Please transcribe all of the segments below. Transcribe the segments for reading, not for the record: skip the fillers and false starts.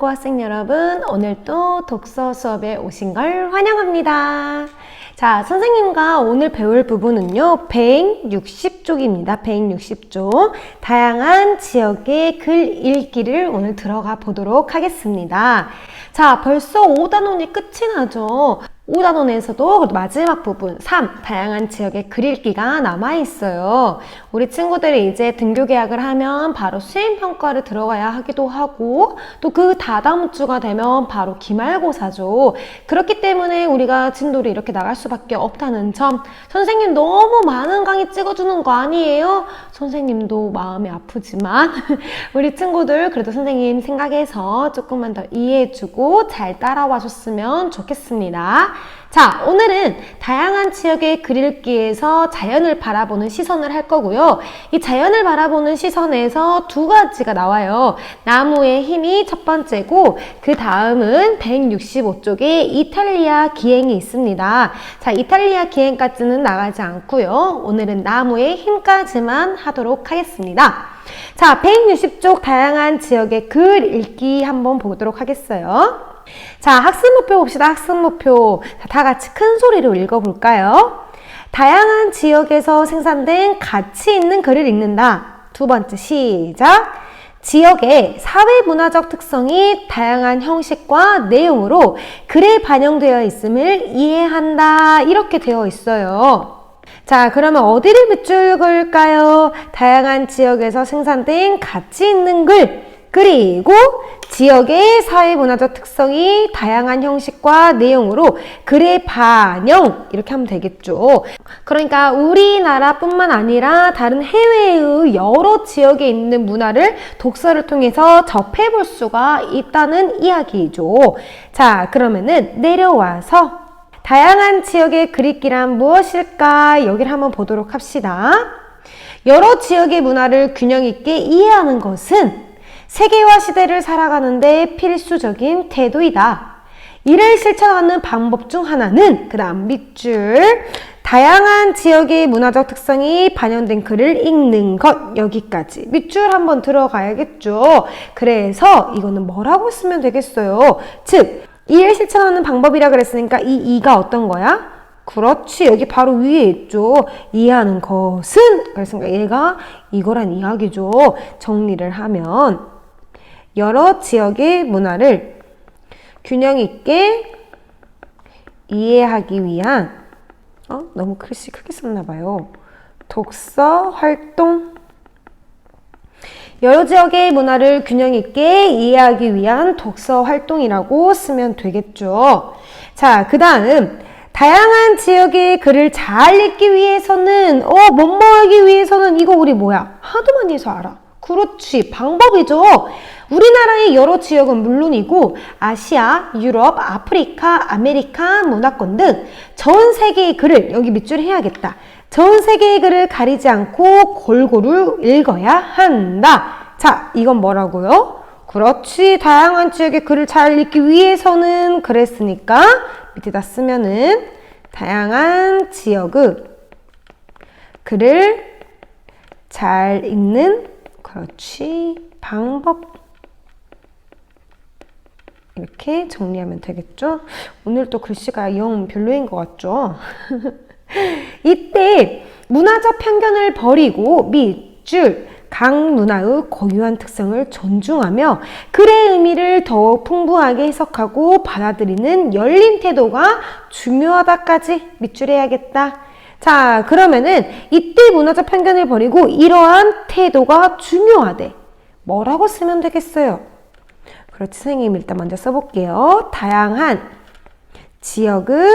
학생 여러분, 오늘 또 독서 수업에 오신 걸 환영합니다. 자, 선생님과 오늘 배울 부분은요, 160쪽입니다. 160쪽. 다양한 지역의 글 읽기를 오늘 들어가 보도록 하겠습니다. 자, 벌써 5단원이 끝이 나죠. 5단원에서도 마지막 부분 3, 다양한 지역의 글 읽기가 남아있어요. 우리 친구들이 이제 등교 계약을 하면 바로 수행평가를 들어가야 하기도 하고 또 그 다다음 주가 되면 바로 기말고사죠. 그렇기 때문에 우리가 진도를 이렇게 나갈 수밖에 없다는 점, 선생님 너무 많은 강의 찍어주는 거 아니에요? 선생님도 마음이 아프지만 우리 친구들 그래도 선생님 생각해서 조금만 더 이해해주고 잘 따라와 줬으면 좋겠습니다. 자, 오늘은 다양한 지역의 글 읽기에서 자연을 바라보는 시선을 할 거고요. 이 자연을 바라보는 시선에서 두 가지가 나와요. 나무의 힘이 첫 번째고 그 다음은 165쪽에 이탈리아 기행이 있습니다. 자, 이탈리아 기행까지는 나가지 않고요. 오늘은 나무의 힘까지만 하도록 하겠습니다. 자, 160쪽 다양한 지역의 글 읽기 한번 보도록 하겠어요. 자, 학습 목표 봅시다. 학습 목표. 자, 다 같이 큰 소리로 읽어볼까요? 다양한 지역에서 생산된 가치 있는 글을 읽는다. 두 번째, 시작. 지역의 사회문화적 특성이 다양한 형식과 내용으로 글에 반영되어 있음을 이해한다. 이렇게 되어 있어요. 자, 그러면 어디를 밑줄 그을까요? 다양한 지역에서 생산된 가치 있는 글, 그리고 지역의 사회문화적 특성이 다양한 형식과 내용으로 글의 반영, 이렇게 하면 되겠죠. 그러니까 우리나라뿐만 아니라 다른 해외의 여러 지역에 있는 문화를 독서를 통해서 접해볼 수가 있다는 이야기죠. 자, 그러면은 내려와서 다양한 지역의 글 읽기란 무엇일까? 여기를 한번 보도록 합시다. 여러 지역의 문화를 균형 있게 이해하는 것은 세계와 시대를 살아가는데 필수적인 태도이다. 이를 실천하는 방법 중 하나는 그 다음 밑줄 다양한 지역의 문화적 특성이 반영된 글을 읽는 것. 여기까지 밑줄 한번 들어가야겠죠. 그래서 이거는 뭐라고 쓰면 되겠어요? 즉 이를 실천하는 방법이라 그랬으니까 이 이가 어떤 거야? 그렇지, 여기 바로 위에 있죠. 이해하는 것은, 그랬으니까 얘가 이거란 이야기죠. 정리를 하면 여러 지역의 문화를 균형 있게 이해하기 위한 너무 글씨 크게 썼나 봐요. 독서 활동. 여러 지역의 문화를 균형 있게 이해하기 위한 독서 활동이라고 쓰면 되겠죠. 자, 그 다음 다양한 지역의 글을 잘 읽기 위해서는 뭐뭐 하기 위해서는 이거 우리 뭐야? 하도 많이 해서 알아. 그렇지, 방법이죠. 우리나라의 여러 지역은 물론이고 아시아, 유럽, 아프리카, 아메리카 문화권 등 전 세계의 글을 여기 밑줄 해야겠다. 전 세계의 글을 가리지 않고 골고루 읽어야 한다. 자, 이건 뭐라고요? 그렇지, 다양한 지역의 글을 잘 읽기 위해서는 그랬으니까 밑에다 쓰면은 다양한 지역의 글을 잘 읽는, 그렇지, 방법. 이렇게 정리하면 되겠죠? 오늘 또 글씨가 영 별로인 것 같죠? 이때 문화적 편견을 버리고 밑줄 각 문화의 고유한 특성을 존중하며 글의 의미를 더욱 풍부하게 해석하고 받아들이는 열린 태도가 중요하다까지 밑줄해야겠다. 자, 그러면은 이때 문화적 편견을 버리고 이러한 태도가 중요하대. 뭐라고 쓰면 되겠어요? 그렇지, 선생님 일단 먼저 써볼게요. 다양한 지역의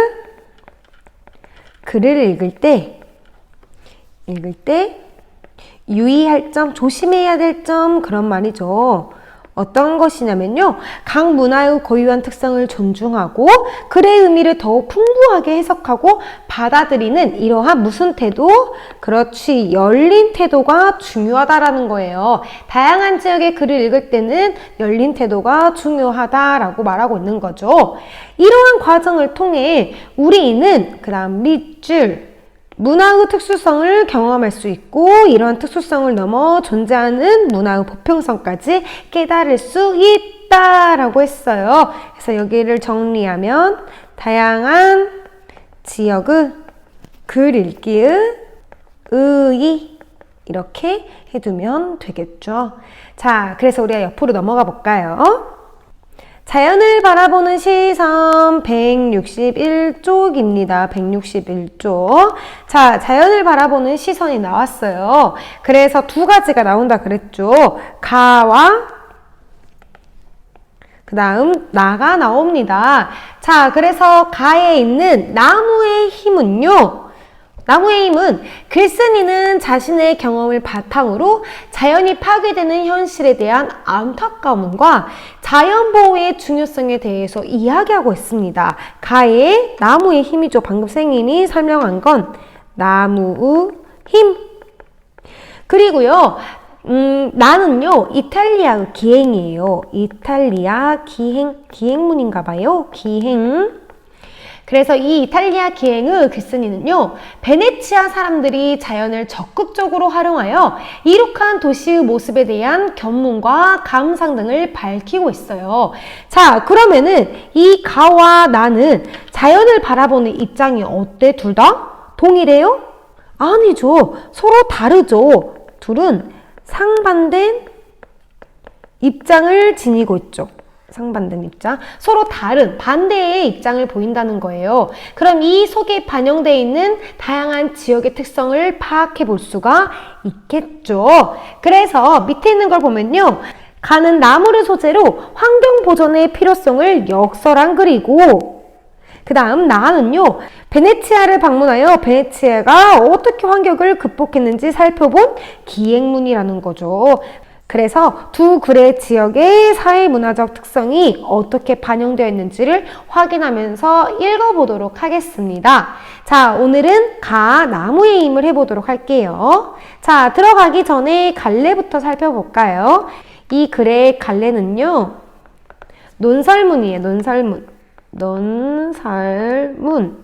글을 읽을 때 유의할 점, 조심해야 될 점, 그런 말이죠. 어떤 것이냐면요, 각 문화의 고유한 특성을 존중하고 글의 의미를 더욱 풍부하게 해석하고 받아들이는 이러한 무슨 태도? 그렇지, 열린 태도가 중요하다라는 거예요. 다양한 지역의 글을 읽을 때는 열린 태도가 중요하다라고 말하고 있는 거죠. 이러한 과정을 통해 우리는 그 다음 밑줄 문화의 특수성을 경험할 수 있고 이러한 특수성을 넘어 존재하는 문화의 보편성까지 깨달을 수 있다. 있다라고 했어요. 그래서 여기를 정리하면 다양한 지역의 글 읽기의 의의 이렇게 해두면 되겠죠. 자, 그래서 우리가 옆으로 넘어가 볼까요? 자연을 바라보는 시선 161쪽입니다. 161쪽. 자, 자연을 바라보는 시선이 나왔어요. 그래서 두 가지가 나온다 그랬죠. 가와 그 다음 나가 나옵니다. 자, 그래서 가에 있는 나무의 힘은요. 나무의 힘은 글쓴이는 자신의 경험을 바탕으로 자연이 파괴되는 현실에 대한 안타까움과 자연보호의 중요성에 대해서 이야기하고 있습니다. 가의 나무의 힘이죠. 방금 선생님이 설명한 건 나무의 힘. 그리고요. 나는요, 이탈리아의 기행이에요. 이탈리아 기행문인가 봐요. 기행. 그래서 이 이탈리아 기행의 글쓴이는요, 베네치아 사람들이 자연을 적극적으로 활용하여 이룩한 도시의 모습에 대한 견문과 감상 등을 밝히고 있어요. 자, 그러면은 이 가와 나는 자연을 바라보는 입장이 어때? 둘 다? 동일해요? 아니죠. 서로 다르죠. 둘은 상반된 입장을 지니고 있죠. 상반된 입장. 서로 다른 반대의 입장을 보인다는 거예요. 그럼 이 속에 반영되어 있는 다양한 지역의 특성을 파악해 볼 수가 있겠죠. 그래서 밑에 있는 걸 보면요. 가는 나무를 소재로 환경 보존의 필요성을 역설한 글이고, 그 다음 나는요. 베네치아를 방문하여 베네치아가 어떻게 환경을 극복했는지 살펴본 기행문이라는 거죠. 그래서 두 글의 지역의 사회문화적 특성이 어떻게 반영되어 있는지를 확인하면서 읽어보도록 하겠습니다. 자, 오늘은 가, 나무의 힘을 해보도록 할게요. 자, 들어가기 전에 갈래부터 살펴볼까요? 이 글의 갈래는요. 논설문이에요. 논설문.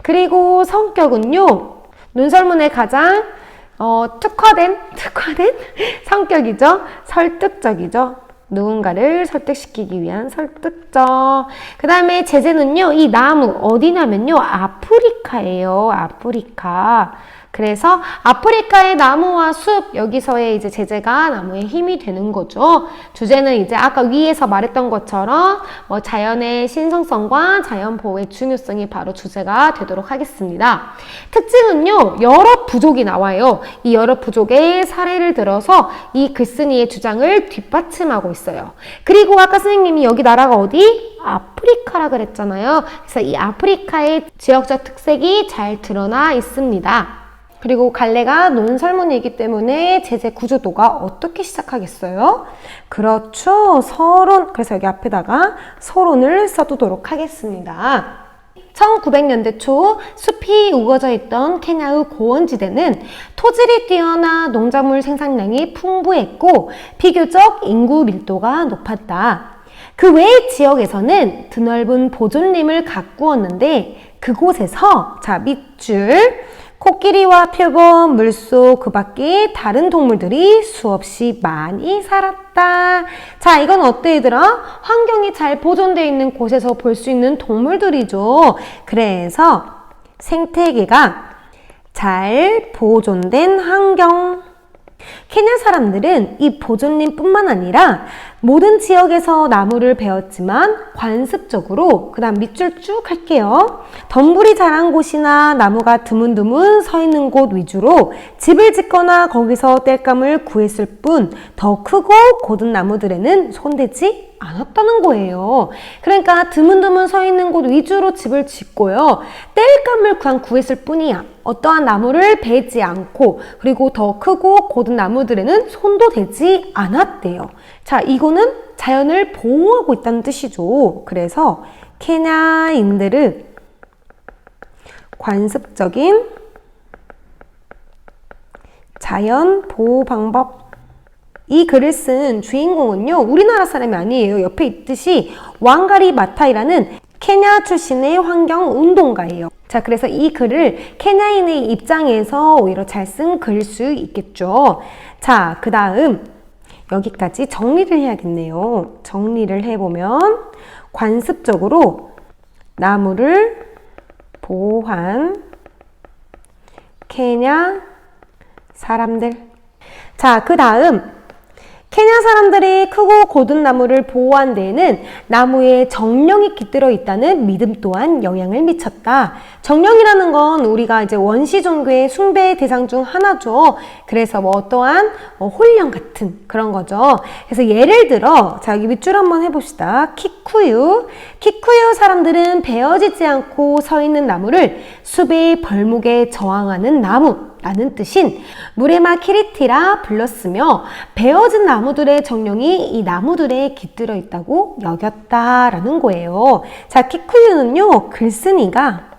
그리고 성격은요. 논설문의 가장 특화된 성격이죠. 설득적이죠. 누군가를 설득시키기 위한 설득적. 그 다음에 제재는요. 이 나무 어디냐면요. 아프리카예요. 아프리카. 그래서 아프리카의 나무와 숲, 여기서의 이제 제재가 나무의 힘이 되는 거죠. 주제는 이제 아까 위에서 말했던 것처럼 자연의 신성성과 자연 보호의 중요성이 바로 주제가 되도록 하겠습니다. 특징은요, 여러 부족이 나와요. 이 여러 부족의 사례를 들어서 이 글쓴이의 주장을 뒷받침하고 있어요. 그리고 아까 선생님이 여기 나라가 어디? 아프리카라 그랬잖아요. 그래서 이 아프리카의 지역적 특색이 잘 드러나 있습니다. 그리고 갈래가 논설문이기 때문에 제재 구조도가 어떻게 시작하겠어요? 그렇죠. 서론. 그래서 여기 앞에다가 서론을 써두도록 하겠습니다. 1900년대 초 숲이 우거져 있던 케냐의 고원지대는 토질이 뛰어나 농작물 생산량이 풍부했고 비교적 인구 밀도가 높았다. 그 외의 지역에서는 드넓은 보존림을 가꾸었는데 그곳에서 자 밑줄 코끼리와 표범, 물소, 그 밖에 다른 동물들이 수없이 많이 살았다. 자, 이건 어때 얘들아? 환경이 잘 보존되어 있는 곳에서 볼 수 있는 동물들이죠. 그래서 생태계가 잘 보존된 환경. 케냐 사람들은 이 보존림뿐만 아니라 모든 지역에서 나무를 베었지만 관습적으로, 그 다음 밑줄 쭉 할게요. 덤불이 자란 곳이나 나무가 드문드문 서 있는 곳 위주로 집을 짓거나 거기서 땔감을 구했을 뿐 더 크고 고든 나무들에는 손대지 않았다는 거예요. 그러니까 드문드문 서 있는 곳 위주로 집을 짓고요. 땔감을 구했을 뿐이야. 어떠한 나무를 베지 않고, 그리고 더 크고 고든 나무들에는 손도 대지 않았대요. 자, 이거는 자연을 보호하고 있다는 뜻이죠. 그래서 케냐인들의 관습적인 자연 보호 방법. 이 글을 쓴 주인공은요, 우리나라 사람이 아니에요. 옆에 있듯이 왕가리 마타이라는 케냐 출신의 환경운동가예요. 자, 그래서 이 글을 케냐인의 입장에서 오히려 잘 쓴 글일 수 있겠죠. 자, 그 다음 여기까지 정리를 해야겠네요. 정리를 해보면 관습적으로 나무를 보호한 케냐 사람들. 자, 그 다음 케냐 사람들이 크고 고든 나무를 보호한 데에는 나무에 정령이 깃들어 있다는 믿음 또한 영향을 미쳤다. 정령이라는 건 우리가 이제 원시 종교의 숭배 대상 중 하나죠. 그래서 뭐 어떠한 홀령 같은 그런 거죠. 그래서 예를 들어 자, 여기 밑줄 한번 해봅시다. 키쿠유. 키쿠유 사람들은 베어지지 않고 서 있는 나무를 숲의 벌목에 저항하는 나무 라는 뜻인 무레마 키리티라 불렀으며 베어진 나무들의 정령이 이 나무들에 깃들어 있다고 여겼다라는 거예요. 자, 키쿠유는요, 글쓴이가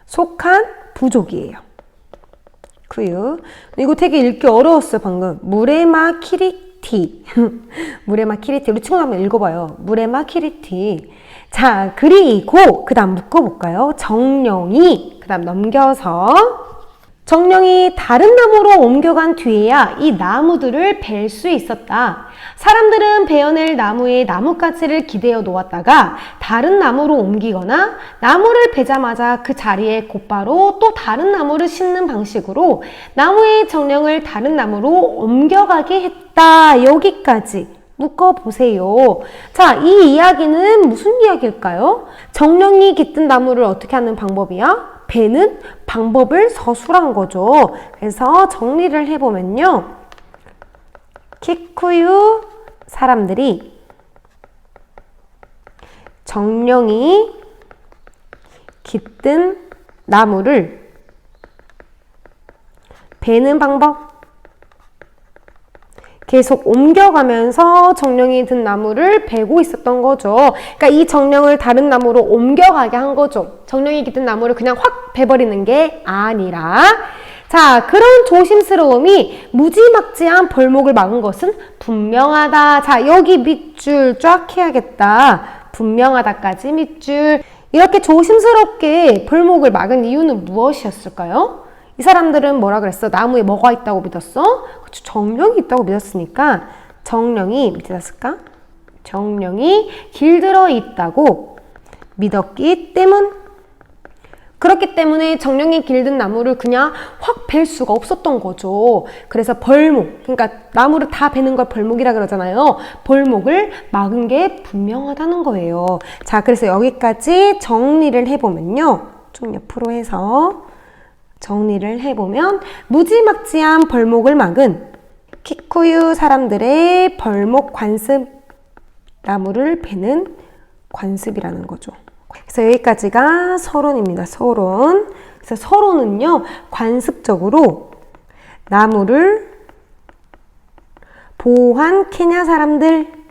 속한 부족이에요. 쿠유. 이거 되게 읽기 어려웠어요, 방금. 무레마 키리티. 무레마 키리티. 우리 친구 한번 읽어봐요. 무레마 키리티. 자, 그리고 그 다음 묶어볼까요? 정령이 그 다음 넘겨서 정령이 다른 나무로 옮겨간 뒤에야 이 나무들을 벨 수 있었다. 사람들은 베어낼 나무에 나뭇가지를 기대어 놓았다가 다른 나무로 옮기거나 나무를 베자마자 그 자리에 곧바로 또 다른 나무를 심는 방식으로 나무의 정령을 다른 나무로 옮겨가게 했다. 여기까지 묶어보세요. 자, 이 이야기는 무슨 이야기일까요? 정령이 깃든 나무를 어떻게 하는 방법이야? 베는 방법을 서술한 거죠. 그래서 정리를 해보면요. 키쿠유 사람들이 정령이 깃든 나무를 베는 방법 계속 옮겨가면서 정령이 든 나무를 베고 있었던 거죠. 그러니까 이 정령을 다른 나무로 옮겨가게 한 거죠. 정령이 깃든 나무를 그냥 확 베버리는 게 아니라. 자, 그런 조심스러움이 무지막지한 벌목을 막은 것은 분명하다. 자, 여기 밑줄 쫙 해야겠다. 분명하다까지 밑줄. 이렇게 조심스럽게 벌목을 막은 이유는 무엇이었을까요? 이 사람들은 뭐라 그랬어? 나무에 뭐가 있다고 믿었어? 그쵸, 정령이 있다고 믿었으니까 정령이 밑에다 쓸까? 정령이 길들어 있다고 믿었기 때문. 그렇기 때문에 정령이 길든 나무를 그냥 확 벨 수가 없었던 거죠. 그래서 벌목, 그러니까 나무를 다 베는 걸 벌목이라 그러잖아요. 벌목을 막은 게 분명하다는 거예요. 자, 그래서 여기까지 정리를 해보면요. 좀 옆으로 해서 정리를 해보면 무지막지한 벌목을 막은 키쿠유 사람들의 벌목 관습, 나무를 베는 관습이라는 거죠. 그래서 여기까지가 서론입니다. 서론. 그래서 서론은요, 관습적으로 나무를 보호한 케냐 사람들,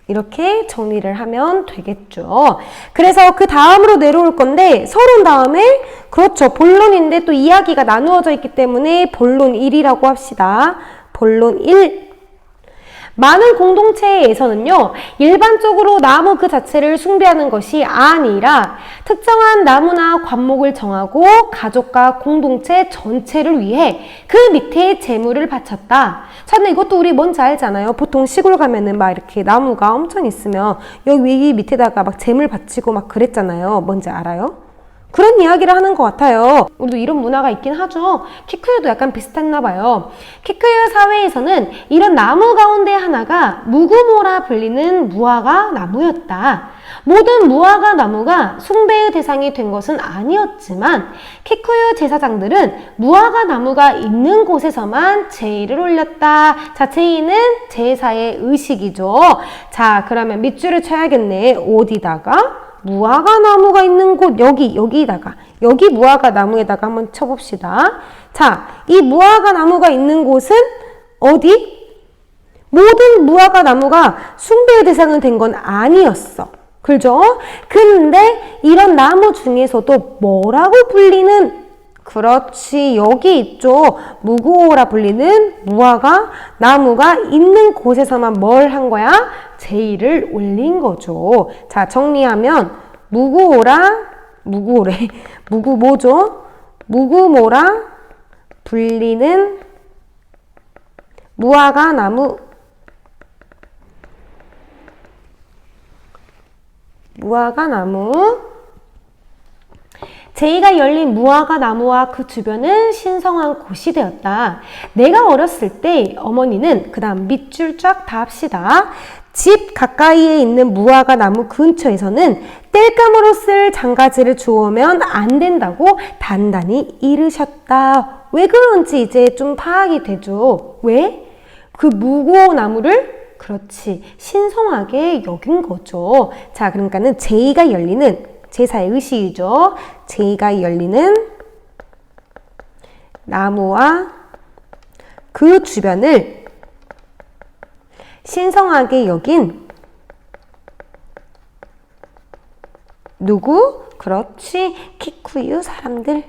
이렇게 정리를 하면 되겠죠. 그래서 그 다음으로 내려올 건데 서론 다음에 그렇죠. 본론인데 또 이야기가 나누어져 있기 때문에 본론 1이라고 합시다. 본론 1. 많은 공동체에서는요, 일반적으로 나무 그 자체를 숭배하는 것이 아니라 특정한 나무나 관목을 정하고 가족과 공동체 전체를 위해 그 밑에 재물을 바쳤다. 자, 근데 이것도 우리 뭔지 알잖아요. 보통 시골 가면은 막 이렇게 나무가 엄청 있으면 여기 밑에다가 막 재물 바치고 막 그랬잖아요. 뭔지 알아요? 그런 이야기를 하는 것 같아요. 우리도 이런 문화가 있긴 하죠. 키쿠유도 약간 비슷했나 봐요. 키쿠유 사회에서는 이런 나무 가운데 하나가 무구모라 불리는 무화과 나무였다. 모든 무화과 나무가 숭배의 대상이 된 것은 아니었지만 키쿠유 제사장들은 무화과 나무가 있는 곳에서만 제의를 올렸다. 자, 제의는 제사의 의식이죠. 자, 그러면 밑줄을 쳐야겠네. 어디다가? 무화과 나무가 있는 곳, 여기다가, 여기 무화과 나무에다가 한번 쳐봅시다. 자, 이 무화과 나무가 있는 곳은 어디? 모든 무화과 나무가 숭배의 대상은 된 건 아니었어. 그죠? 근데 이런 나무 중에서도 뭐라고 불리는, 그렇지, 여기 있죠. 무구오라 불리는 무화과 나무가 있는 곳에서만 뭘 한 거야? 제의를 올린 거죠. 자, 정리하면 무구모라 불리는 무화과 나무. 무화과 나무. 제이가 열린 무화과 나무와 그 주변은 신성한 곳이 되었다. 내가 어렸을 때 어머니는 그 다음 밑줄 쫙 다 합시다. 집 가까이에 있는 무화과 나무 근처에서는 땔감으로 쓸 장가지를 주우면 안 된다고 단단히 이르셨다. 왜 그런지 이제 좀 파악이 되죠. 왜? 그 무고한 나무를 그렇지 신성하게 여긴 거죠. 자, 그러니까는 제이가 열리는 제사의 의식이죠. 제이가 열리는 나무와 그 주변을 신성하게 여긴 누구? 그렇지 키쿠유 사람들.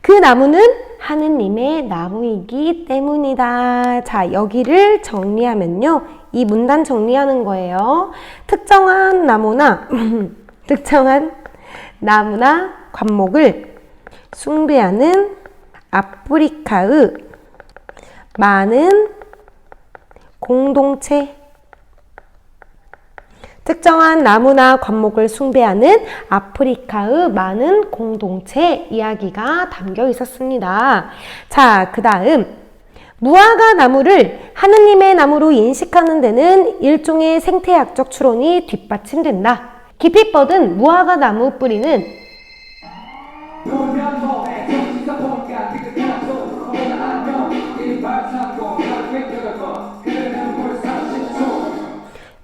그 나무는 하느님의 나무이기 때문이다. 자, 여기를 정리하면요. 이 문단 정리하는 거예요. 특정한 나무나 특정한 나무나 관목을 숭배하는 아프리카의 많은 공동체. 특정한 나무나 관목을 숭배하는 아프리카의 많은 공동체 이야기가 담겨 있었습니다. 자, 그 다음 무화과 나무를 하느님의 나무로 인식하는 데는 일종의 생태학적 추론이 뒷받침된다. 깊이 뻗은 무화과 나무 뿌리는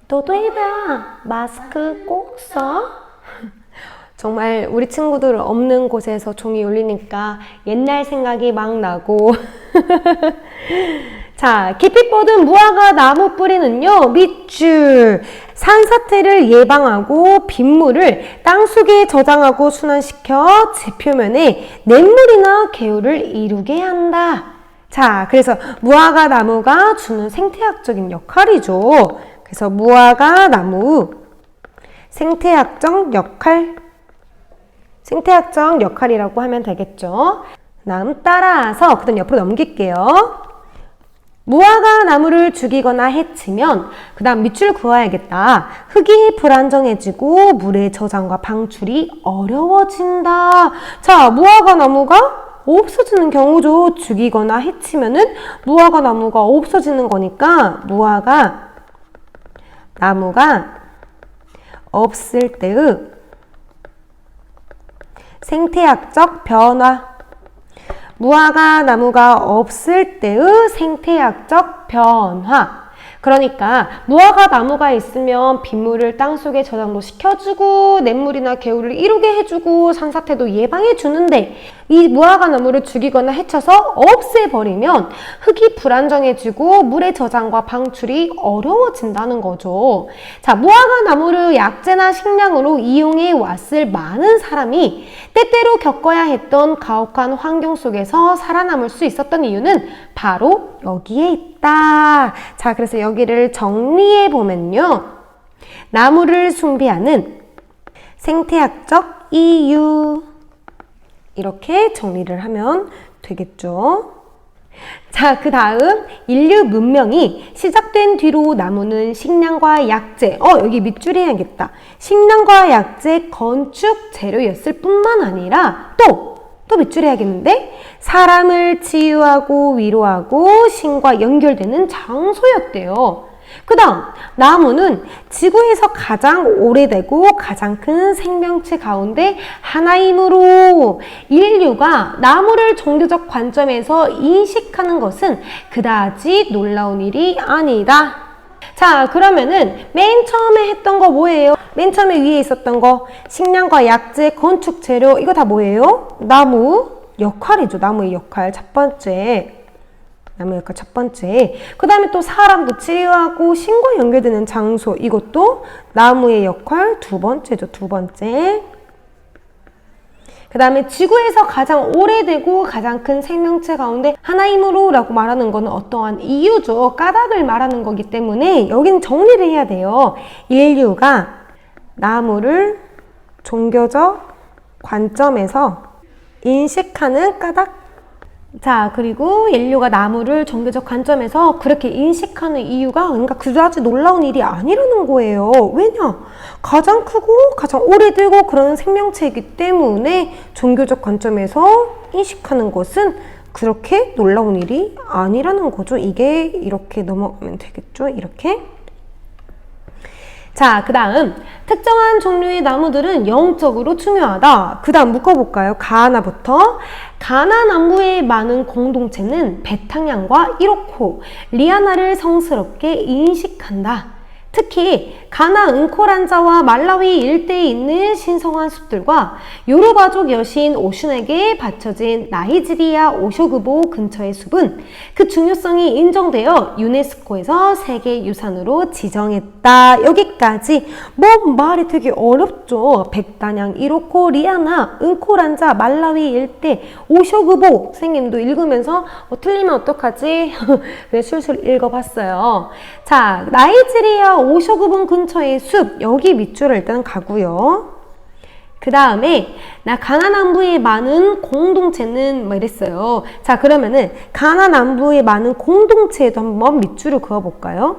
너도 해봐. 마스크 꼭 써. 정말 우리 친구들 없는 곳에서 종이 울리니까 옛날 생각이 막 나고 자, 깊이 뻗은 무화과 나무 뿌리는요, 밑줄 산사태를 예방하고 빗물을 땅속에 저장하고 순환시켜 지표면에 냇물이나 개울을 이루게 한다. 자, 그래서 무화과 나무가 주는 생태학적인 역할이죠. 그래서 무화과 나무 생태학적 역할이라고 하면 되겠죠. 다음 따라서 그다음 옆으로 넘길게요. 무화과 나무를 죽이거나 해치면 그 다음 밑줄 그어야겠다. 흙이 불안정해지고 물의 저장과 방출이 어려워진다. 자, 무화과 나무가 없어지는 경우죠. 죽이거나 해치면은 무화과 나무가 없어지는 거니까 무화과 나무가 없을 때의 생태학적 변화. 무화과 나무가 없을 때의 생태학적 변화. 그러니까 무화과 나무가 있으면 빗물을 땅속에 저장도 시켜주고 냇물이나 개울을 이루게 해주고 산사태도 예방해 주는데 이 무화과 나무를 죽이거나 해쳐서 없애버리면 흙이 불안정해지고 물의 저장과 방출이 어려워진다는 거죠. 자, 무화과 나무를 약재나 식량으로 이용해 왔을 많은 사람이 때때로 겪어야 했던 가혹한 환경 속에서 살아남을 수 있었던 이유는 바로 여기에 있다. 자, 그래서 여기를 정리해 보면요. 나무를 숭배하는 생태학적 이유. 이렇게 정리를 하면 되겠죠. 자, 그 다음 인류 문명이 시작된 뒤로 나무는 식량과 약재, 여기 밑줄 해야겠다. 식량과 약재, 건축 재료였을 뿐만 아니라 또 밑줄 해야겠는데 사람을 치유하고 위로하고 신과 연결되는 장소였대요. 그 다음 나무는 지구에서 가장 오래되고 가장 큰 생명체 가운데 하나이므로 인류가 나무를 종교적 관점에서 인식하는 것은 그다지 놀라운 일이 아니다. 자, 그러면은 맨 처음에 했던 거 뭐예요? 맨 처음에 위에 있었던 거 식량과 약재, 건축 재료 이거 다 뭐예요? 나무 역할이죠. 나무의 역할 첫 번째. 나무 역할 첫 번째. 그 다음에 또 사람도 치유하고 신과 연결되는 장소 이것도 나무의 역할 두 번째죠. 두 번째. 그 다음에 지구에서 가장 오래되고 가장 큰 생명체 가운데 하나이므로 라고 말하는 거는 어떠한 이유죠. 까닭을 말하는 거기 때문에 여기는 정리를 해야 돼요. 인류가 나무를 종교적 관점에서 인식하는 까닭. 자, 그리고 옌류가 나무를 종교적 관점에서 그렇게 인식하는 이유가 그러니까 그다지 놀라운 일이 아니라는 거예요. 왜냐? 가장 크고 가장 오래되고 그런 생명체이기 때문에 종교적 관점에서 인식하는 것은 그렇게 놀라운 일이 아니라는 거죠. 이게 이렇게 넘어가면 되겠죠? 이렇게. 자, 그 다음 특정한 종류의 나무들은 영적으로 중요하다. 그 다음 묶어볼까요? 가나부터. 가나 나무의 많은 공동체는 베탕양과 이로코, 리아나를 성스럽게 인식한다. 특히 가나 응코란자와 말라위 일대에 있는 신성한 숲들과 요르바족 여신 오슌에게 바쳐진 나이지리아 오쇼그보 근처의 숲은 그 중요성이 인정되어 유네스코에서 세계유산으로 지정했다. 여기까지 뭐 말이 되게 어렵죠. 백단양, 이로코, 리아나, 응코란자, 말라위 일대, 오쇼그보. 선생님도 읽으면서 틀리면 어떡하지? 그래 술술 읽어봤어요. 자, 나이지리아 오쇼그본 근처의 숲, 여기 밑줄을 일단 가고요. 그 다음에 가나 남부의 많은 공동체는 뭐 이랬어요. 자, 그러면은 가나 남부의 많은 공동체에도 한번 밑줄을 그어볼까요?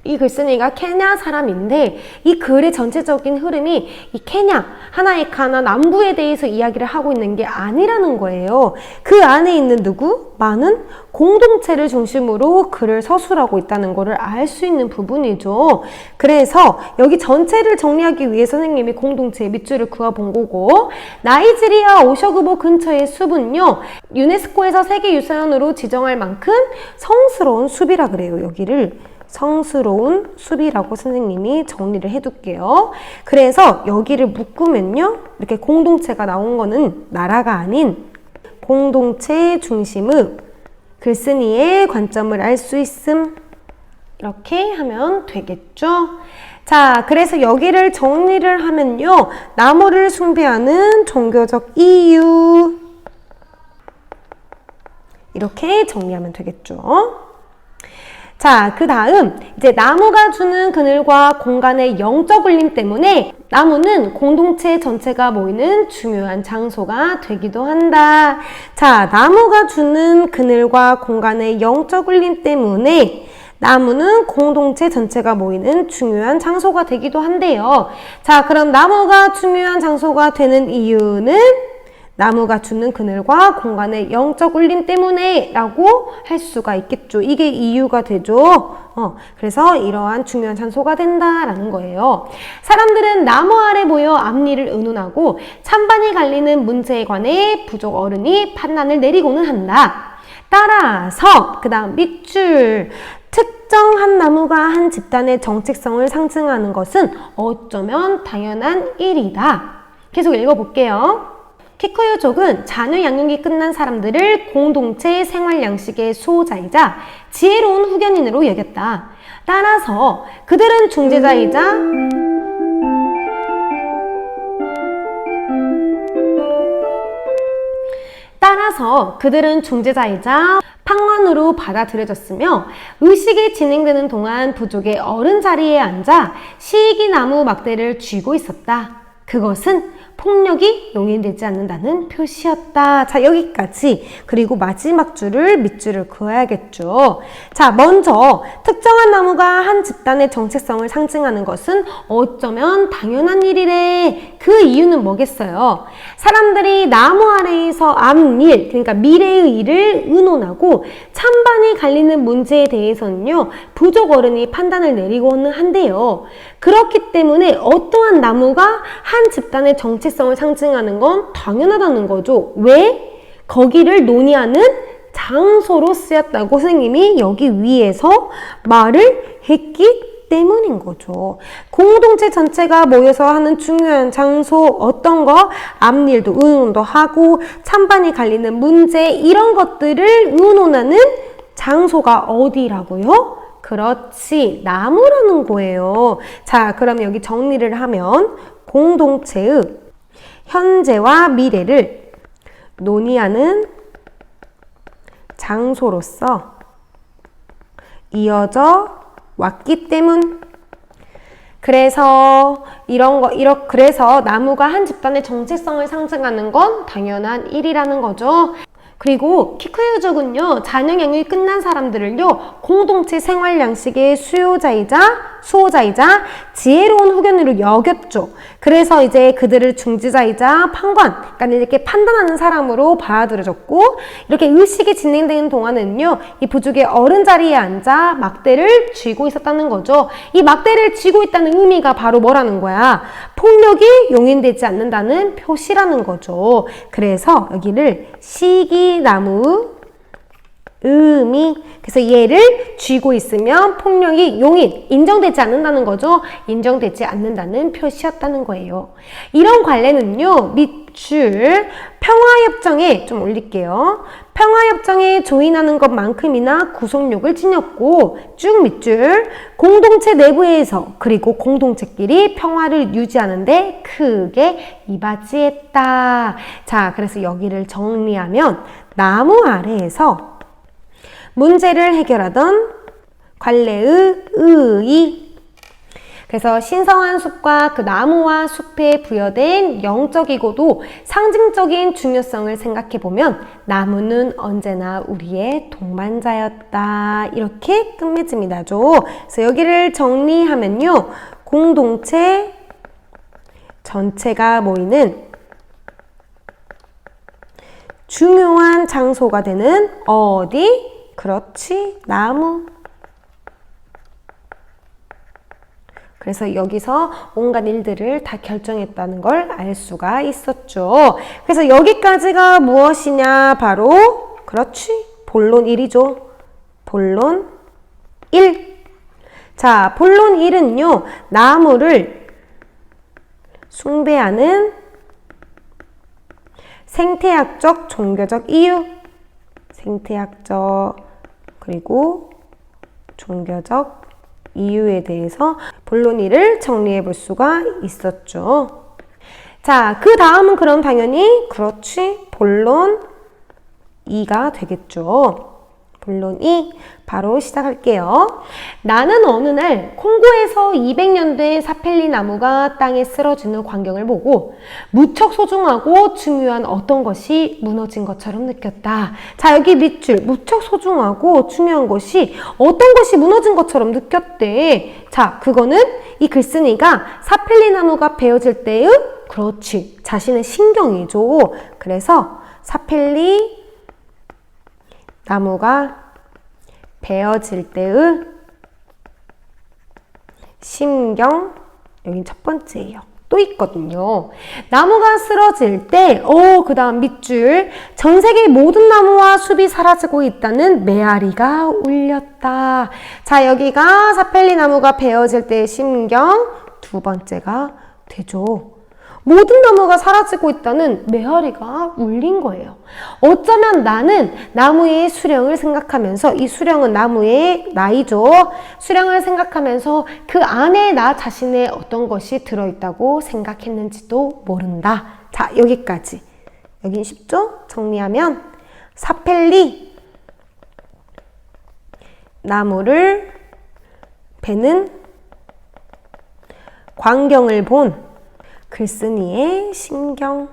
이 글쓴이가 케냐 사람인데 이 글의 전체적인 흐름이 이 케냐, 하나의 가나 남부에 대해서 이야기를 하고 있는 게 아니라는 거예요. 그 안에 있는 누구? 많은 공동체를 중심으로 글을 서술하고 있다는 거를 알 수 있는 부분이죠. 그래서 여기 전체를 정리하기 위해 선생님이 공동체의 밑줄을 그어본 거고, 나이지리아 오쇼그보 근처의 숲은요, 유네스코에서 세계유산으로 지정할 만큼 성스러운 숲이라 그래요. 여기를 성스러운 숲이라고 선생님이 정리를 해둘게요. 그래서 여기를 묶으면요, 이렇게 공동체가 나온 거는 나라가 아닌 공동체 중심의 글쓴이의 관점을 알 수 있음. 이렇게 하면 되겠죠. 자, 그래서 여기를 정리를 하면요, 나무를 숭배하는 종교적 이유, 이렇게 정리하면 되겠죠. 자, 그 다음 이제 나무가 주는 그늘과 공간의 영적 울림 때문에 나무는 공동체 전체가 모이는 중요한 장소가 되기도 한다. 자, 나무가 주는 그늘과 공간의 영적 울림 때문에 나무는 공동체 전체가 모이는 중요한 장소가 되기도 한대요. 자, 그럼 나무가 중요한 장소가 되는 이유는 나무가 주는 그늘과 공간의 영적 울림 때문에 라고 할 수가 있겠죠. 이게 이유가 되죠. 그래서 이러한 중요한 장소가 된다라는 거예요. 사람들은 나무 아래 모여 앞니를 의논하고 찬반이 갈리는 문제에 관해 부족 어른이 판단을 내리고는 한다. 따라서 그 다음 밑줄, 특정한 나무가 한 집단의 정체성을 상징하는 것은 어쩌면 당연한 일이다. 계속 읽어볼게요. 키쿠유족은 자녀 양육이 끝난 사람들을 공동체 생활 양식의 수호자이자 지혜로운 후견인으로 여겼다. 따라서 그들은 중재자이자 판관으로 받아들여졌으며 의식이 진행되는 동안 부족의 어른 자리에 앉아 시기나무 막대를 쥐고 있었다. 그것은 폭력이 용인되지 않는다는 표시였다. 자, 여기까지. 그리고 마지막 줄을 밑줄을 그어야겠죠. 자, 먼저 특정한 나무가 한 집단의 정체성을 상징하는 것은 어쩌면 당연한 일이래. 그 이유는 뭐겠어요? 사람들이 나무 아래에서 앞일, 그러니까 미래의 일을 의논하고 찬반이 갈리는 문제에 대해서는요, 부족 어른이 판단을 내리고는 한대요. 그렇기 때문에 어떠한 나무가 한 집단의 정체성을 상징하는 건 당연하다는 거죠. 왜? 거기를 논의하는 장소로 쓰였다고 선생님이 여기 위에서 말을 했기 때문인 거죠. 공동체 전체가 모여서 하는 중요한 장소, 어떤 거? 앞일도 의논도 하고 찬반이 갈리는 문제, 이런 것들을 의논하는 장소가 어디라고요? 그렇지, 나무라는 거예요. 자, 그럼 여기 정리를 하면 공동체의 현재와 미래를 논의하는 장소로서 이어져 왔기 때문. 그래서 그래서 나무가 한 집단의 정체성을 상징하는 건 당연한 일이라는 거죠. 그리고 키크유족은요, 자녀양육이 끝난 사람들을요, 공동체 생활 양식의 수호자이자 지혜로운 후견으로 여겼죠. 그래서 이제 그들을 중지자이자 판관, 그러니까 이렇게 판단하는 사람으로 받아들여졌고, 이렇게 의식이 진행되는 동안은요, 이 부족의 어른 자리에 앉아 막대를 쥐고 있었다는 거죠. 이 막대를 쥐고 있다는 의미가 바로 뭐라는 거야? 폭력이 용인되지 않는다는 표시라는 거죠. 그래서 여기를 시기나무 그래서 얘를 쥐고 있으면 폭력이 인정되지 않는다는 거죠. 인정되지 않는다는 표시였다는 거예요. 이런 관례는요, 밑줄 평화협정에 좀 올릴게요. 평화협정에 조인하는 것만큼이나 구속력을 지녔고, 쭉 밑줄 공동체 내부에서 그리고 공동체끼리 평화를 유지하는데 크게 이바지했다. 자, 그래서 여기를 정리하면 나무 아래에서 문제를 해결하던 관례의 의의. 그래서 신성한 숲과 그 나무와 숲에 부여된 영적이고도 상징적인 중요성을 생각해보면 나무는 언제나 우리의 동반자였다. 이렇게 끝맺음이나죠. 그래서 여기를 정리하면요, 공동체 전체가 모이는 중요한 장소가 되는 어디? 그렇지, 나무. 그래서 여기서 온갖 일들을 다 결정했다는 걸 알 수가 있었죠. 그래서 여기까지가 무엇이냐? 바로 그렇지, 본론 1이죠. 본론 1. 자, 본론 1은요, 나무를 숭배하는 생태학적, 종교적 이유, 생태학적 그리고 종교적 이유에 대해서 본론 1을 정리해 볼 수가 있었죠. 자, 그 다음은 그럼 당연히 그렇지, 본론 2가 되겠죠. 본론 2 바로 시작할게요. 나는 어느 날 콩고에서 200년 된 사펠리 나무가 땅에 쓰러지는 광경을 보고 무척 소중하고 중요한 어떤 것이 무너진 것처럼 느꼈다. 자, 여기 밑줄 무척 소중하고 중요한 것이 어떤 것이 무너진 것처럼 느꼈대. 자, 그거는 이 글쓴이가 사펠리 나무가 베어질 때의 그렇지, 자신의 신경이죠. 그래서 사펠리 나무가 베어질 때의 심경, 여긴 첫 번째예요. 또 있거든요. 나무가 쓰러질 때, 그 다음 밑줄, 전 세계 모든 나무와 숲이 사라지고 있다는 메아리가 울렸다. 자, 여기가 사펠리 나무가 베어질 때의 심경, 두 번째가 되죠. 모든 나무가 사라지고 있다는 메아리가 울린 거예요. 어쩌면 나는 나무의 수령을 생각하면서, 이 수령은 나무의 나이죠. 수령을 생각하면서 그 안에 나 자신의 어떤 것이 들어있다고 생각했는지도 모른다. 자, 여기까지. 여긴 쉽죠? 정리하면 사펠리 나무를 베는 광경을 본 글쓴이의 심경.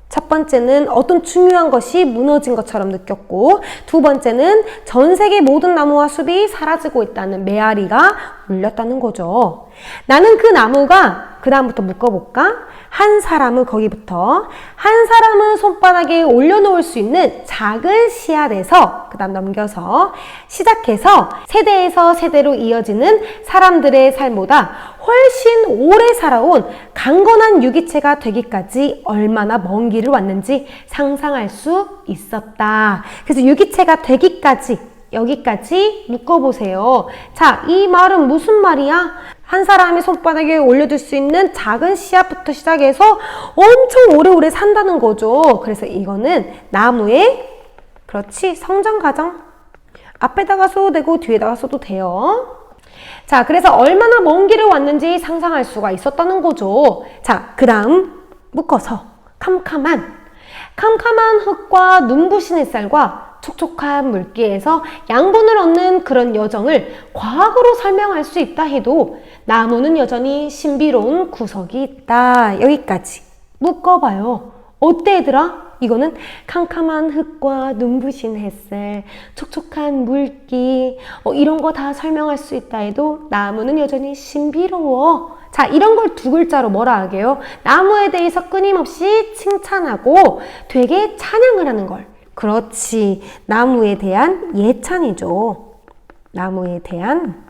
첫 번째는 어떤 중요한 것이 무너진 것처럼 느꼈고, 두 번째는 전 세계 모든 나무와 숲이 사라지고 있다는 메아리가 울렸다는 거죠. 나는 그 나무가, 그 다음부터 묶어볼까? 한 사람은 거기부터, 한 사람은 손바닥에 올려놓을 수 있는 작은 씨앗에서, 그 다음 넘겨서 시작해서 세대에서 세대로 이어지는 사람들의 삶보다 훨씬 오래 살아온 강건한 유기체가 되기까지 얼마나 먼 길을 왔는지 상상할 수 있었다. 그래서 유기체가 되기까지, 여기까지 묶어보세요. 자, 이 말은 무슨 말이야? 한 사람이 손바닥에 올려둘 수 있는 작은 씨앗부터 시작해서 엄청 오래오래 산다는 거죠. 그래서 이거는 나무의, 그렇지, 성장 과정. 앞에다가 써도 되고 뒤에다가 써도 돼요. 자, 그래서 얼마나 먼 길을 왔는지 상상할 수가 있었다는 거죠. 자, 그 다음 묶어서 캄캄한 캄캄한 흙과 눈부신 햇살과 촉촉한 물기에서 양분을 얻는 그런 여정을 과학으로 설명할 수 있다 해도 나무는 여전히 신비로운 구석이 있다. 여기까지 묶어봐요. 어때 얘들아? 이거는 캄캄한 흙과 눈부신 햇살, 촉촉한 물기 이런 거 다 설명할 수 있다 해도 나무는 여전히 신비로워. 자, 이런 걸 두 글자로 뭐라 하게요? 나무에 대해서 끊임없이 칭찬하고 되게 찬양을 하는 걸. 그렇지. 나무에 대한 예찬이죠. 나무에 대한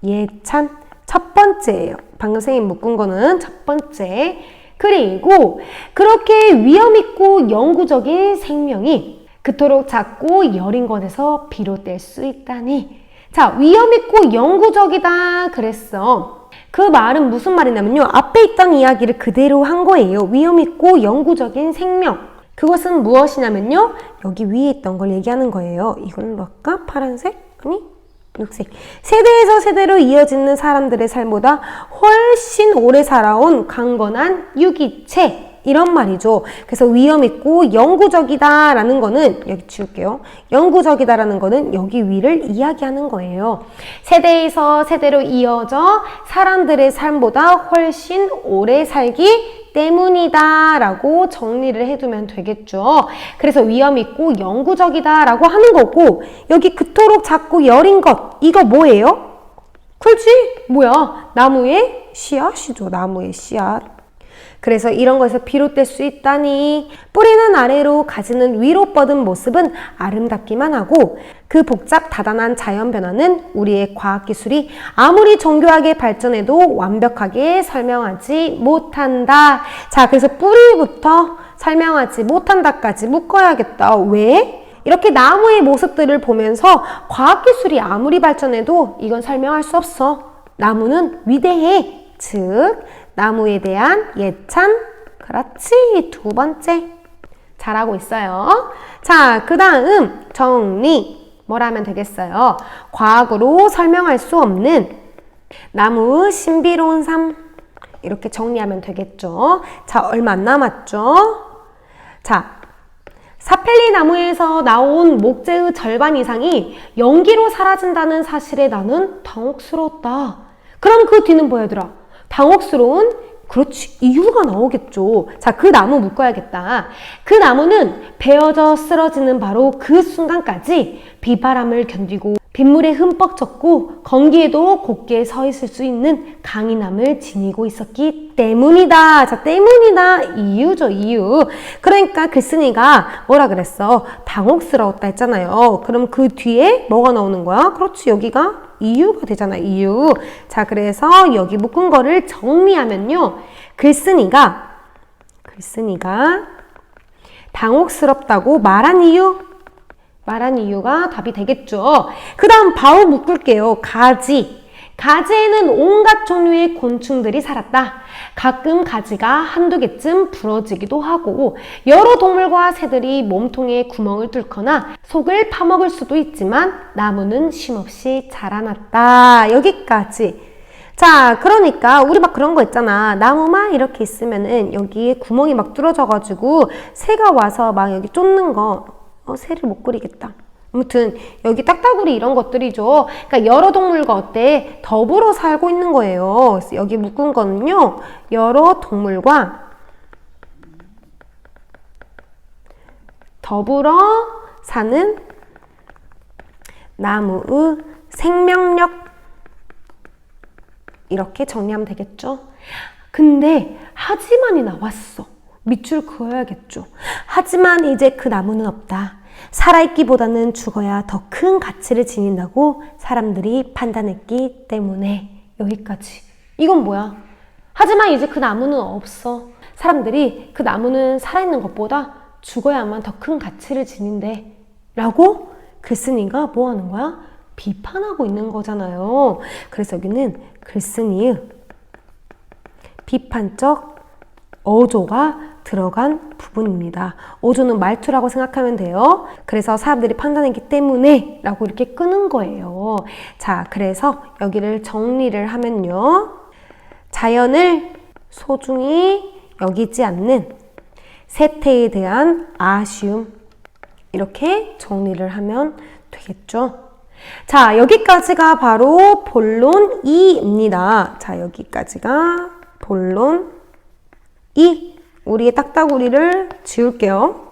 예찬. 첫 번째예요. 방금 선생님 묶은 거는 첫 번째. 그리고 그렇게 위험있고 영구적인 생명이 그토록 작고 여린 것에서 비롯될 수 있다니. 자, 위험있고 영구적이다 그랬어. 그 말은 무슨 말이냐면요. 앞에 있던 이야기를 그대로 한 거예요. 위험있고 영구적인 생명. 그것은 무엇이냐면요. 여기 위에 있던 걸 얘기하는 거예요. 이걸로 할까? 파란색? 아니, 녹색. 세대에서 세대로 이어지는 사람들의 삶보다 훨씬 오래 살아온 강건한 유기체. 이런 말이죠. 그래서 위험있고 영구적이다 라는 거는 여기 지울게요. 영구적이다 라는 거는 여기 위를 이야기하는 거예요. 세대에서 세대로 이어져 사람들의 삶보다 훨씬 오래 살기 때문이다 라고 정리를 해두면 되겠죠. 그래서 위험있고 영구적이다 라고 하는 거고, 여기 그토록 작고 여린 것, 이거 뭐예요? 그렇지? 뭐야? 나무의 씨앗이죠. 나무의 씨앗. 그래서 이런 것에서 비롯될 수 있다니. 뿌리는 아래로 가지는 위로 뻗은 모습은 아름답기만 하고 그 복잡 다단한 자연 변화는 우리의 과학기술이 아무리 정교하게 발전해도 완벽하게 설명하지 못한다. 자, 그래서 뿌리부터 설명하지 못한다까지 묶어야겠다. 왜? 이렇게 나무의 모습들을 보면서 과학기술이 아무리 발전해도 이건 설명할 수 없어. 나무는 위대해. 즉 나무에 대한 예찬. 그렇지. 두 번째. 잘하고 있어요. 자, 그 다음 정리. 뭐라 하면 되겠어요? 과학으로 설명할 수 없는 나무 신비로운 삶. 이렇게 정리하면 되겠죠. 자, 얼마 안 남았죠? 자, 사펠리 나무에서 나온 목재의 절반 이상이 연기로 사라진다는 사실에 나는 당혹스러웠다. 그럼 그 뒤는 뭐야, 얘들아? 당혹스러운, 그렇지, 이유가 나오겠죠. 자, 그 나무 묶어야겠다. 그 나무는 베어져 쓰러지는 바로 그 순간까지 비바람을 견디고 빗물에 흠뻑 젖고 건기에도 곧게 서 있을 수 있는 강인함을 지니고 있었기 때문이다. 자, 때문이다. 이유죠, 이유. 그러니까 글쓴이가 뭐라 그랬어? 당혹스러웠다 했잖아요. 그럼 그 뒤에 뭐가 나오는 거야? 그렇지, 여기가 이유가 되잖아, 이유. 자, 그래서 여기 묶은 거를 정리하면요. 글쓴이가 당혹스럽다고 말한 이유가 답이 되겠죠. 그 다음 바로 묶을게요. 가지. 가지에는 온갖 종류의 곤충들이 살았다. 가끔 가지가 한두 개쯤 부러지기도 하고 여러 동물과 새들이 몸통에 구멍을 뚫거나 속을 파먹을 수도 있지만 나무는 쉼없이 자라났다. 여기까지. 자, 그러니까 우리 막 그런 거 있잖아. 나무만 이렇게 있으면은 여기에 구멍이 막 뚫어져가지고 새가 와서 막 여기 쫓는 거. 새를 못 그리겠다. 아무튼 여기 딱따구리 이런 것들이죠. 그러니까 여러 동물과 어때? 더불어 살고 있는 거예요. 그래서 여기 묶은 거는요. 여러 동물과 더불어 사는 나무의 생명력. 이렇게 정리하면 되겠죠. 근데 하지만이 나왔어. 밑줄 그어야겠죠. 하지만 이제 그 나무는 없다. 살아있기보다는 죽어야 더 큰 가치를 지닌다고 사람들이 판단했기 때문에. 여기까지. 이건 뭐야? 하지만 이제 그 나무는 없어. 사람들이 그 나무는 살아있는 것보다 죽어야만 더 큰 가치를 지닌대. 라고 글쓴이가 뭐 하는 거야? 비판하고 있는 거잖아요. 그래서 여기는 글쓴이의 비판적 어조가 들어간 부분입니다. 어조는 말투라고 생각하면 돼요. 그래서 사람들이 판단했기 때문에 라고 이렇게 끄는 거예요. 자, 그래서 여기를 정리를 하면요. 자연을 소중히 여기지 않는 세태에 대한 아쉬움. 이렇게 정리를 하면 되겠죠. 자, 여기까지가 바로 본론 2입니다. 자, 여기까지가 본론 2. 우리의 딱따구리를 지울게요.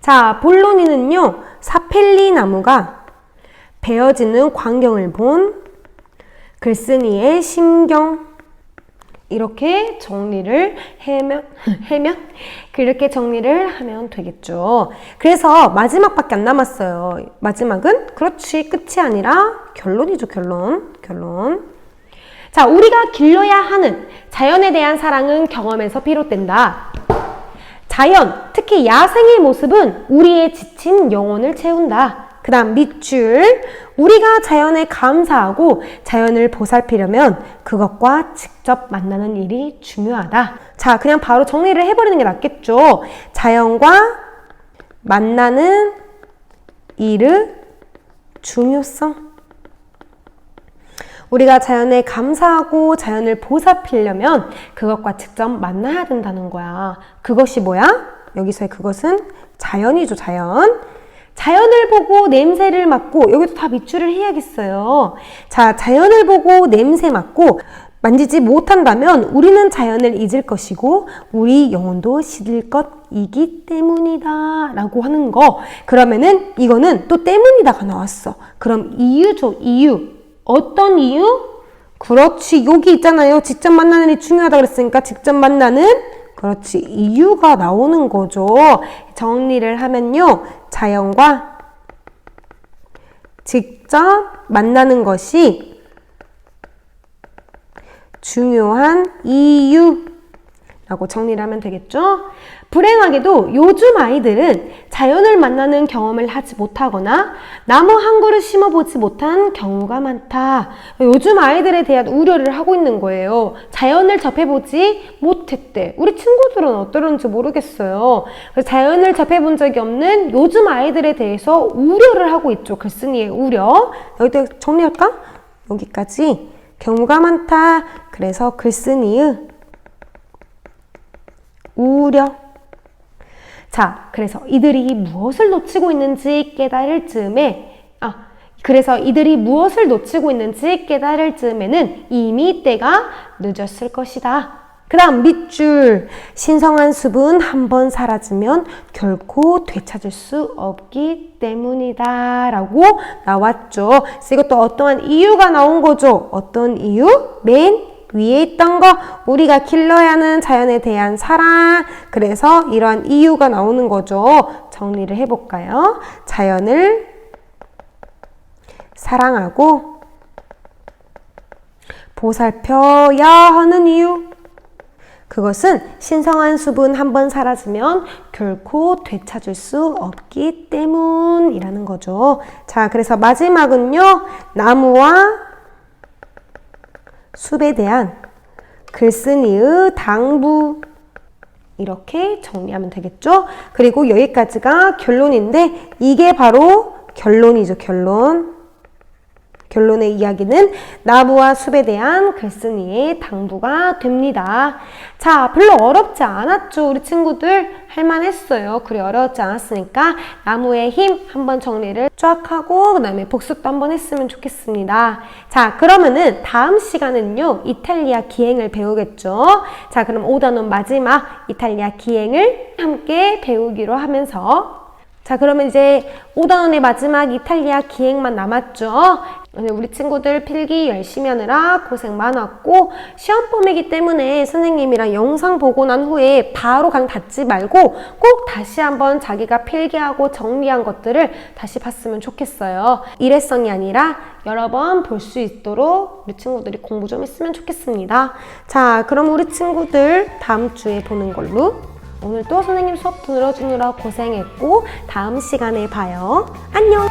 자, 본론 2는요. 사펠리 나무가 베어지는 광경을 본 글쓴이의 심경. 이렇게 정리를 그렇게 정리를 하면 되겠죠. 그래서 마지막밖에 안 남았어요. 마지막은 그렇지 끝이 아니라 결론이죠. 결론. 자, 우리가 길러야 하는 자연에 대한 사랑은 경험에서 비롯된다. 자연, 특히 야생의 모습은 우리의 지친 영혼을 채운다. 그 다음 밑줄, 우리가 자연에 감사하고 자연을 보살피려면 그것과 직접 만나는 일이 중요하다. 자, 그냥 바로 정리를 해버리는 게 낫겠죠. 자연과 만나는 일의 중요성. 우리가 자연에 감사하고 자연을 보살피려면 그것과 직접 만나야 된다는 거야. 그것이 뭐야? 여기서의 그것은 자연이죠, 자연. 자연을 보고 냄새를 맡고, 여기도 다 밑줄을 해야겠어요. 자, 자연을 보고 냄새 맡고 만지지 못한다면 우리는 자연을 잊을 것이고 우리 영혼도 시들 것이기 때문이다 라고 하는 거. 그러면은 이거는 또 때문이다가 나왔어. 그럼 이유죠, 이유. 어떤 이유? 그렇지, 여기 있잖아요. 직접 만나는 일이 중요하다 그랬으니까 직접 만나는, 그렇지, 이유가 나오는 거죠. 정리를 하면요. 자연과 직접 만나는 것이 중요한 이유라고 정리를 하면 되겠죠. 불행하게도 요즘 아이들은 자연을 만나는 경험을 하지 못하거나 나무 한 그루 심어보지 못한 경우가 많다. 요즘 아이들에 대한 우려를 하고 있는 거예요. 자연을 접해보지 못했대. 우리 친구들은 어떠는지 모르겠어요. 그래서 자연을 접해본 적이 없는 요즘 아이들에 대해서 우려를 하고 있죠. 글쓴이의 우려. 여기도 정리할까? 여기까지. 경우가 많다. 그래서 글쓴이의 우려. 자, 그래서 이들이 무엇을 놓치고 있는지 깨달을 즈음에, 그래서 이들이 무엇을 놓치고 있는지 깨달을 즈음에는 이미 때가 늦었을 것이다. 그 다음 밑줄, 신성한 숲은 한번 사라지면 결코 되찾을 수 없기 때문이다 라고 나왔죠. 그래서 이것도 어떠한 이유가 나온 거죠. 어떤 이유? 맨 위에 있던 거, 우리가 길러야 하는 자연에 대한 사랑. 그래서 이러한 이유가 나오는 거죠. 정리를 해볼까요? 자연을 사랑하고 보살펴야 하는 이유. 그것은 신성한 숲은 한번 사라지면 결코 되찾을 수 없기 때문이라는 거죠. 자, 그래서 마지막은요. 나무와 숲에 대한 글쓴이의 당부. 이렇게 정리하면 되겠죠? 그리고 여기까지가 결론인데 이게 바로 결론이죠. 결론의 이야기는 나무와 숲에 대한 글쓴이의 당부가 됩니다. 자, 별로 어렵지 않았죠? 우리 친구들 할만했어요. 그래, 어려웠지 않았으니까 나무의 힘 한번 정리를 쫙 하고 그 다음에 복습도 한번 했으면 좋겠습니다. 자, 그러면은 다음 시간은요. 이탈리아 기행을 배우겠죠? 자, 그럼 5단원 마지막 이탈리아 기행을 함께 배우기로 하면서, 자, 그러면 이제 5단원의 마지막 이탈리아 기행만 남았죠? 오늘 우리 친구들 필기 열심히 하느라 고생 많았고, 시험 봄이기 때문에 선생님이랑 영상 보고 난 후에 바로 강 닫지 말고 꼭 다시 한번 자기가 필기하고 정리한 것들을 다시 봤으면 좋겠어요. 일회성이 아니라 여러 번 볼 수 있도록 우리 친구들이 공부 좀 했으면 좋겠습니다. 자, 그럼 우리 친구들 다음 주에 보는 걸로. 오늘 또 선생님 수업 들어주느라 고생했고 다음 시간에 봐요. 안녕!